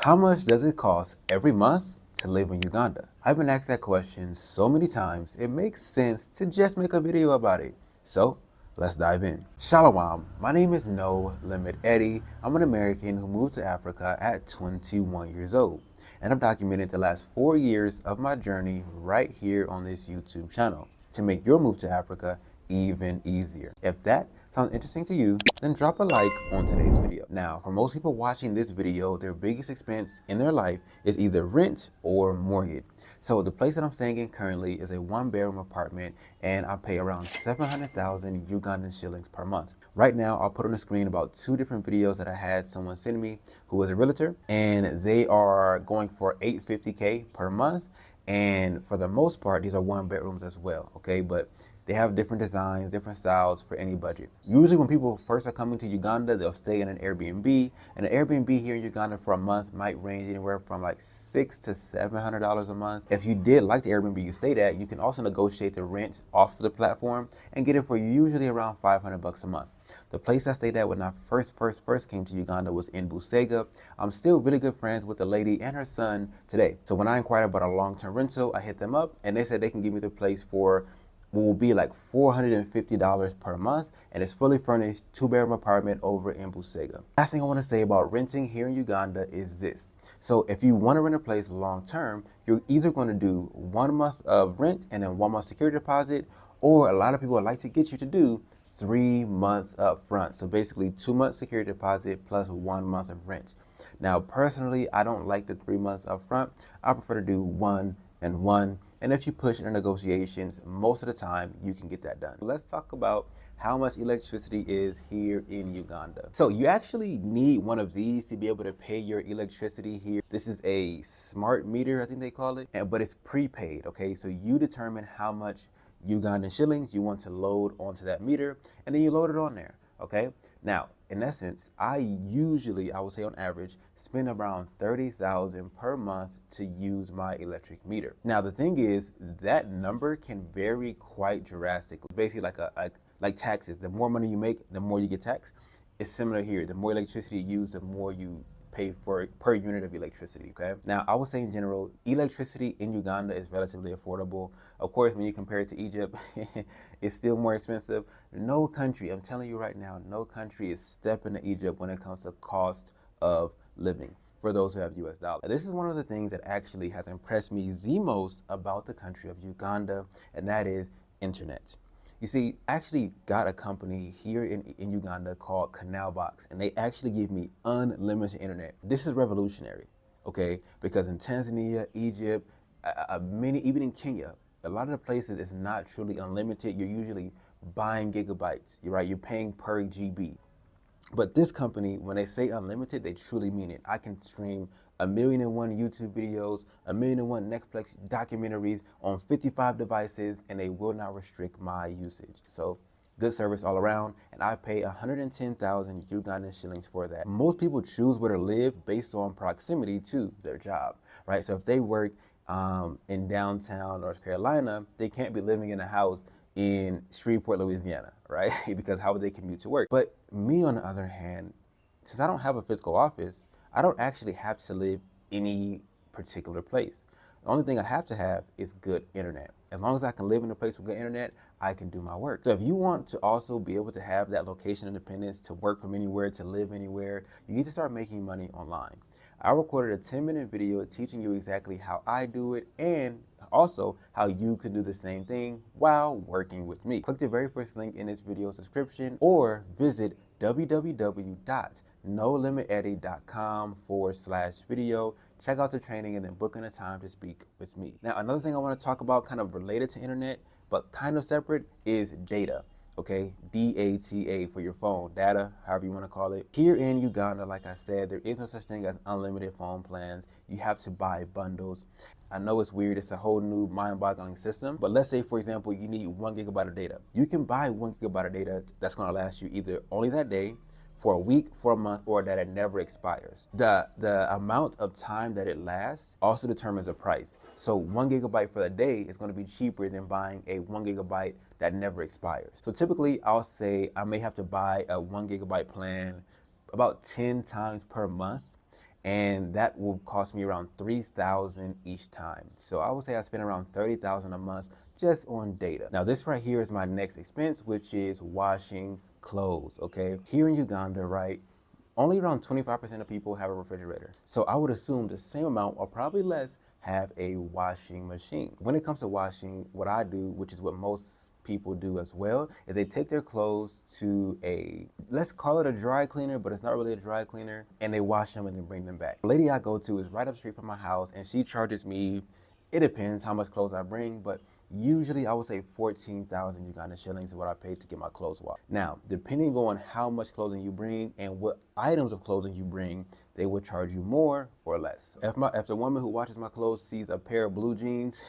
How much does it cost every month to live in Uganda? I've been asked that question so many times, it makes sense to just make a video about it. So, let's dive in. Shalom, my name is No Limit Eddie. I'm an American who moved to Africa at 21 years old. And I've documented the last 4 years of my journey right here on this YouTube channel to make your move to Africa even easier. If that sounds interesting to you, then drop a like on today's video. Now, for most people watching this video, their biggest expense in their life is either rent or mortgage. So the place that I'm staying in currently is a 1-bedroom apartment, and I pay around 700,000 Ugandan shillings per month. Right now, I'll put on the screen about 2 different videos that I had someone send me who was a realtor, and they are going for 850K per month. And for the most part, these are 1 bedrooms as well, okay? But they have different designs, different styles for any budget. Usually when people first are coming to Uganda, they'll stay in an Airbnb. And an Airbnb here in Uganda for a month might range anywhere from like $600 to $700 a month. If you did like the Airbnb you stayed at, you can also negotiate the rent off the platform and get it for usually around 500 bucks a month. The place I stayed at when I first came to Uganda was in Busega. I'm still really good friends with the lady and her son today. So when I inquired about a long-term rental, I hit them up and they said they can give me the place for what will be like $450 per month, and it's fully furnished 2-bedroom apartment over in Busega. Last thing I want to say about renting here in Uganda is this. So if you want to rent a place long term, you're either going to do 1 month of rent and then 1 month security deposit, or a lot of people would like to get you to do 3 months up front. So basically 2 months security deposit plus 1 month of rent. Now, personally, I don't like the 3 months up front. I prefer to do 1 and 1. And if you push in negotiations, most of the time you can get that done. Let's talk about how much electricity is here in Uganda. So you actually need one of these to be able to pay your electricity here. This is a smart meter, I think they call it, but it's prepaid, okay? So you determine how much Ugandan shillings you want to load onto that meter, and then you load it on there, okay? Now, in essence, I would say on average, spend around 30,000 per month to use my electric meter. Now, the thing is, that number can vary quite drastically. Basically, like taxes. The more money you make, the more you get taxed. It's similar here. The more electricity you use, the more you pay for per unit of electricity, okay? Now, I would say in general, electricity in Uganda is relatively affordable. Of course, when you compare it to Egypt, it's still more expensive. No country, I'm telling you right now, no country is stepping to Egypt when it comes to cost of living for those who have US dollars. This is one of the things that actually has impressed me the most about the country of Uganda, and that is internet. You see, I actually got a company here in Uganda called Canal Box, and they actually give me unlimited internet. This is revolutionary, okay? Because in Tanzania, Egypt, even in Kenya, a lot of the places it's not truly unlimited. You're usually buying gigabytes, you're right? You're paying per GB. But this company, when they say unlimited, they truly mean it. I can stream 1,000,001 YouTube videos, 1,000,001 Netflix documentaries on 55 devices, and they will not restrict my usage. So good service all around, and I pay 110,000 Ugandan shillings for that. Most people choose where to live based on proximity to their job, right? So if they work in downtown North Carolina, they can't be living in a house in Shreveport, Louisiana, right? Because how would they commute to work? But me, on the other hand, since I don't have a physical office, I don't actually have to live any particular place. The only thing I have to have is good internet. As long as I can live in a place with good internet, I can do my work. So if you want to also be able to have that location independence, to work from anywhere, to live anywhere, you need to start making money online. I recorded a 10-minute video teaching you exactly how I do it and also how you can do the same thing while working with me. Click the very first link in this video's description or visit www.nolimiteddy.com/video. Check out the training and then book in a time to speak with me. Now, another thing I want to talk about kind of related to internet, but kind of separate, is data. Okay, DATA for your phone, data, however you want to call it. Here in Uganda, like I said, there is no such thing as unlimited phone plans. You have to buy bundles. I know it's weird, it's a whole new mind-boggling system, but let's say, for example, you need 1 gigabyte of data. You can buy 1 gigabyte of data that's going to last you either only that day, for a week, for a month, or that it never expires. The amount of time that it lasts also determines the price. So 1 gigabyte for the day is going to be cheaper than buying a 1 gigabyte that never expires. So typically I'll say I may have to buy a 1 gigabyte plan about 10 times per month. and that will cost me around 3,000 each time. So I would say I spend around 30,000 a month just on data. Now this right here is my next expense, which is washing clothes, okay? Here in Uganda, right, only around 25% of people have a refrigerator. So I would assume the same amount or probably less have a washing machine. When it comes to washing, what I do, which is what most people do as well, is they take their clothes to a, let's call it a dry cleaner, but it's not really a dry cleaner, and they wash them and then bring them back. The lady I go to is right up the street from my house, and she charges me, it depends how much clothes I bring, but usually I would say 14,000 Uganda shillings is what I paid to get my clothes washed. Now, depending on how much clothing you bring and what items of clothing you bring, they will charge you more or less. If the woman who washes my clothes sees a pair of blue jeans,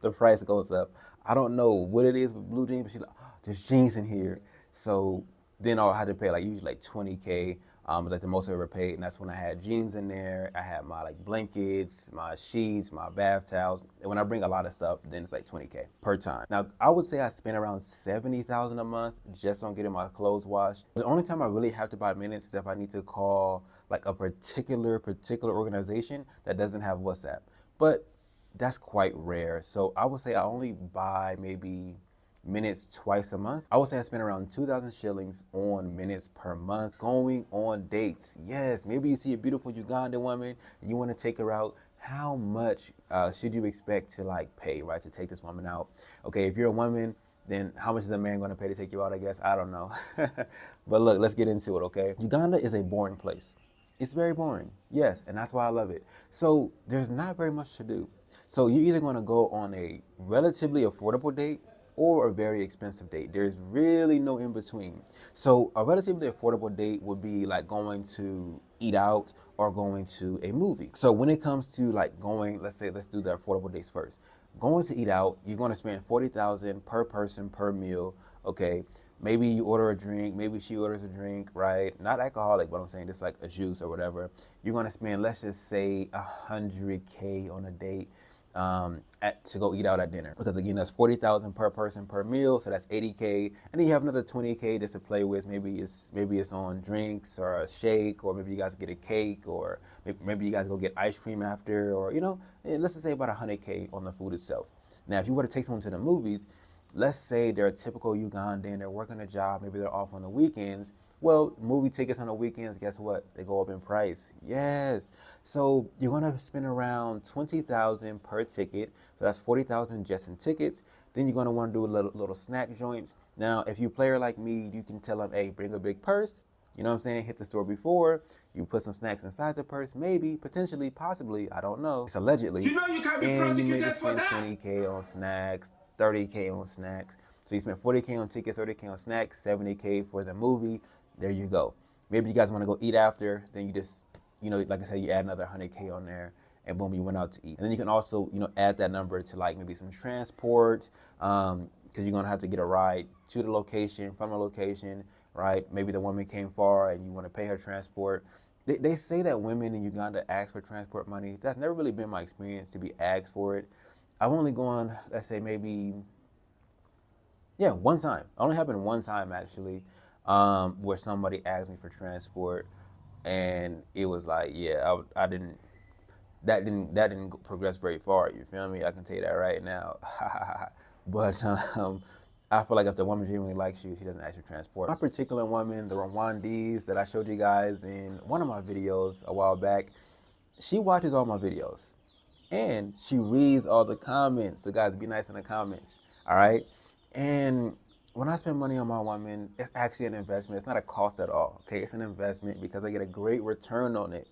the price goes up. I don't know what it is with blue jeans, but she's like, oh, there's jeans in here. So then I'll have to pay like usually like 20K. It's like the most I ever paid, and that's when I had jeans in there. I had my like blankets, my sheets, my bath towels. And when I bring a lot of stuff, then it's like 20K per time. Now I would say I spend around 70,000 a month just on getting my clothes washed. The only time I really have to buy minutes is if I need to call like a particular organization that doesn't have WhatsApp, but that's quite rare. So I would say I only buy maybe minutes twice a month. I would say I spend around 2,000 shillings on minutes per month going on dates. Yes, maybe you see a beautiful Ugandan woman and you want to take her out. How much should you expect to like pay, right, to take this woman out? Okay, if you're a woman, then how much is a man going to pay to take you out, I guess? I don't know. But look, let's get into it, okay? Uganda is a boring place. It's very boring, yes, and that's why I love it. So there's not very much to do. So you're either going to go on a relatively affordable date or a very expensive date. There's really no in between. So a relatively affordable date would be like going to eat out or going to a movie. So when it comes to like going, let's do the affordable dates first. Going to eat out, you're going to spend 40,000 per person per meal, okay? Maybe you order a drink, maybe she orders a drink, right? Not alcoholic, but I'm saying just like a juice or whatever. You're gonna spend, let's just say 100K on a date to go eat out at dinner. Because again, that's 40,000 per person per meal, so that's 80K. And then you have another 20K just to play with. Maybe it's on drinks or a shake, or maybe you guys get a cake, or maybe you guys go get ice cream after, or let's just say about 100K on the food itself. Now, if you were to take someone to the movies, let's say they're a typical Ugandan, they're working a job, maybe they're off on the weekends. Well, movie tickets on the weekends, guess what? They go up in price. Yes. So you're gonna spend around 20,000 per ticket. So that's 40,000 just in tickets. Then you're gonna want to do a little snack joints. Now, if you player like me, you can tell them, hey, bring a big purse. You know what I'm saying? Hit the store before. You put some snacks inside the purse, maybe, potentially, possibly, I don't know. It's allegedly. You know you can't be And you maybe prosecuted for spend that. 20K on snacks, 30K on snacks. So you spend 40K on tickets, 30K on snacks, 70K for the movie. There you go. Maybe you guys want to go eat after, then you just, like I said, you add another 100K on there, and boom, you went out to eat. And then you can also, add that number to like maybe some transport, because you're gonna have to get a ride to the location, from the location, right? Maybe the woman came far and you want to pay her transport. They say that women in Uganda ask for transport money. That's never really been my experience to be asked for it. I've only gone, let's say maybe, yeah, one time. It only happened one time actually, where somebody asked me for transport, and it was like, yeah, I didn't. That didn't progress very far. You feel me? I can tell you that right now. But I feel like if the woman genuinely likes you, she doesn't ask for transport. My particular woman, the Rwandese that I showed you guys in one of my videos a while back, she watches all my videos and she reads all the comments. So guys, be nice in the comments, all right? And when I spend money on my woman, it's actually an investment. It's not a cost at all, okay? It's an investment because I get a great return on it.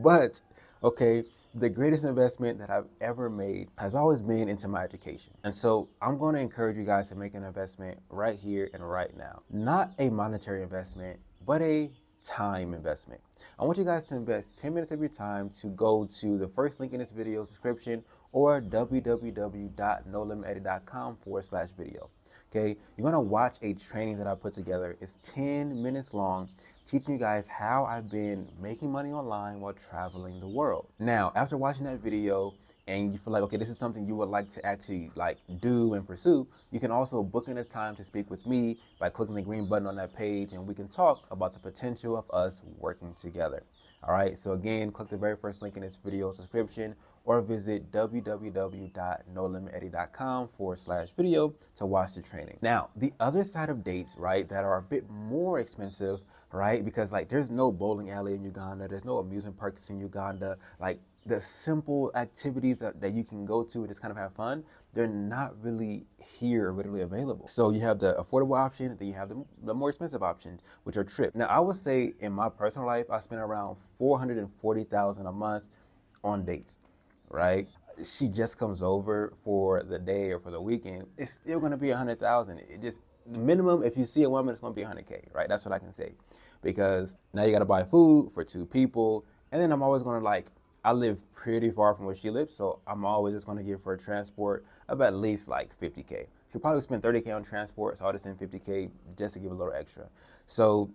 But, okay, the greatest investment that I've ever made has always been into my education. And so I'm going to encourage you guys to make an investment right here and right now. Not a monetary investment, but a time investment. I want you guys to invest 10 minutes of your time to go to the first link in this video description or www.nolimitedit.com/video. Okay, you're gonna watch a training that I put together. It's 10 minutes long, teaching you guys how I've been making money online while traveling the world. Now, after watching that video, and you feel like, okay, this is something you would like to actually like do and pursue, you can also book in a time to speak with me by clicking the green button on that page, and we can talk about the potential of us working together. All right, so again, click the very first link in this video description or visit www.nolimiteddy.com/video to watch the training. Now, the other side of dates, right, that are a bit more expensive, right, because like there's no bowling alley in Uganda, there's no amusement parks in Uganda, like the simple activities that you can go to and just kind of have fun, they're not really here readily available. So you have the affordable option, then you have the more expensive options, which are trips. Now, I would say in my personal life, I spend around $440,000 a month on dates, right? She just comes over for the day or for the weekend, it's still gonna be 100,000. It just, the minimum, if you see a woman, it's gonna be 100K, right? That's what I can say. Because now you gotta buy food for 2 people, and then I'm always gonna like, I live pretty far from where she lives, so I'm always just gonna give her transport of at least like 50K. She'll probably spend 30K on transport, so I'll just send 50K just to give a little extra. So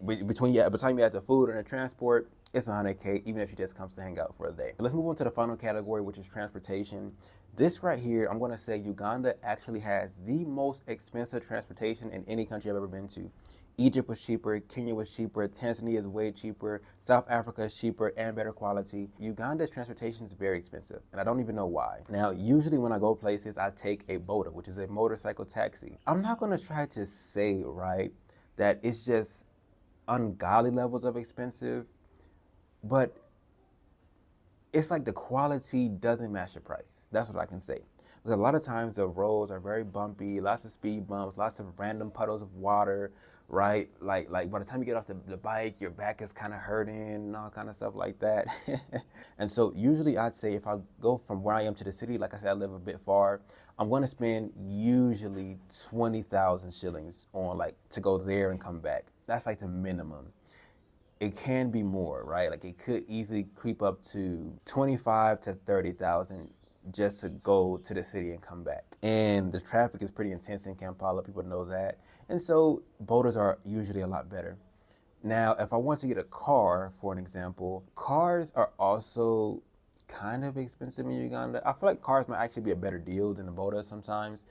between the time you add the food and the transport, it's 100K, even if she just comes to hang out for a day. So let's move on to the final category, which is transportation. This right here, I'm gonna say Uganda actually has the most expensive transportation in any country I've ever been to. Egypt was cheaper, Kenya was cheaper, Tanzania is way cheaper, South Africa is cheaper and better quality. Uganda's transportation is very expensive, and I don't even know why. Now, usually when I go places, I take a boda, which is a motorcycle taxi. I'm not gonna try to say, right, that it's just ungodly levels of expensive, but it's like the quality doesn't match the price. That's what I can say. Because a lot of times the roads are very bumpy, lots of speed bumps, lots of random puddles of water, right? Like by the time you get off the bike, your back is kind of hurting and all kind of stuff like that. And so usually I'd say if I go from where I am to the city, like I said, I live a bit far, I'm gonna spend usually 20,000 shillings on like to go there and come back. That's like the minimum. It can be more, right? Like it could easily creep up to 25 to 30,000 just to go to the city and come back. And the traffic is pretty intense in Kampala, people know that. And so boaters are usually a lot better. Now, if I want to get a car, for an example, cars are also kind of expensive in Uganda. I feel like cars might actually be a better deal than a boater sometimes,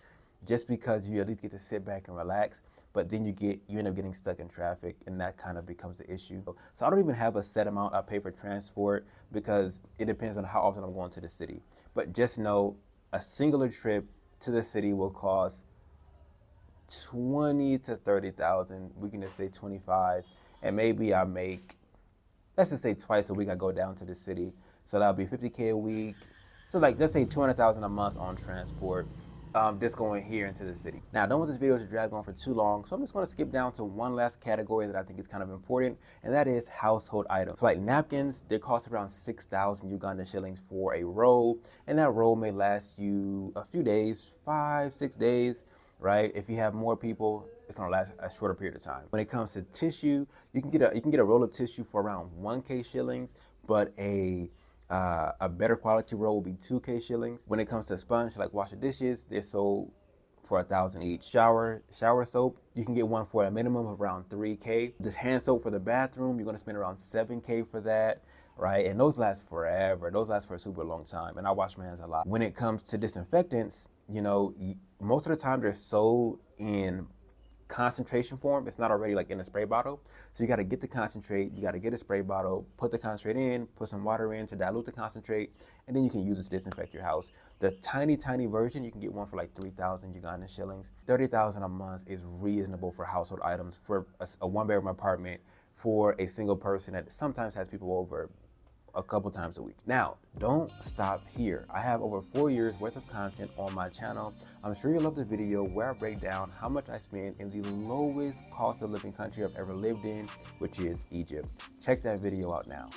just because you at least get to sit back and relax. But then you end up getting stuck in traffic, and that kind of becomes the issue. So I don't even have a set amount I pay for transport because it depends on how often I'm going to the city. But just know a singular trip to the city will cost 20 to 30,000. We can just say 25, and maybe I make, let's just say twice a week I go down to the city. So that'll be 50K a week. So like, let's say 200,000 a month on transport. Just going here into the city. Now, I don't want this video to drag on for too long, so I'm just going to skip down to one last category that I think is kind of important, and that is household items. So like napkins, they cost around 6,000 Ugandan shillings for a roll, and that roll may last you a few days, 5-6 days, right? If you have more people, it's gonna last a shorter period of time. When it comes to tissue, you can get a roll of tissue for around 1K shillings, but a better quality roll will be 2K shillings. When it comes to sponge, like wash the dishes, they're sold for 1,000 each. Shower soap, you can get one for a minimum of around 3K. This hand soap for the bathroom, you're gonna spend around 7K for that, right? And those last forever. Those last for a super long time. And I wash my hands a lot. When it comes to disinfectants, you know, most of the time they're sold in concentration form. It's not already like in a spray bottle. So you got to get the concentrate, you got to get a spray bottle, put the concentrate in, put some water in to dilute the concentrate, and then you can use it to disinfect your house. The tiny version, you can get one for like 3,000 Ugandan shillings. 30,000 a month is reasonable for household items for a one-bedroom apartment for a single person that sometimes has people over a couple times a week. Now, don't stop here. I have over 4 years worth of content on my channel. I'm sure you'll love the video where I break down how much I spend in the lowest cost of living country I've ever lived in, which is Egypt. Check that video out now.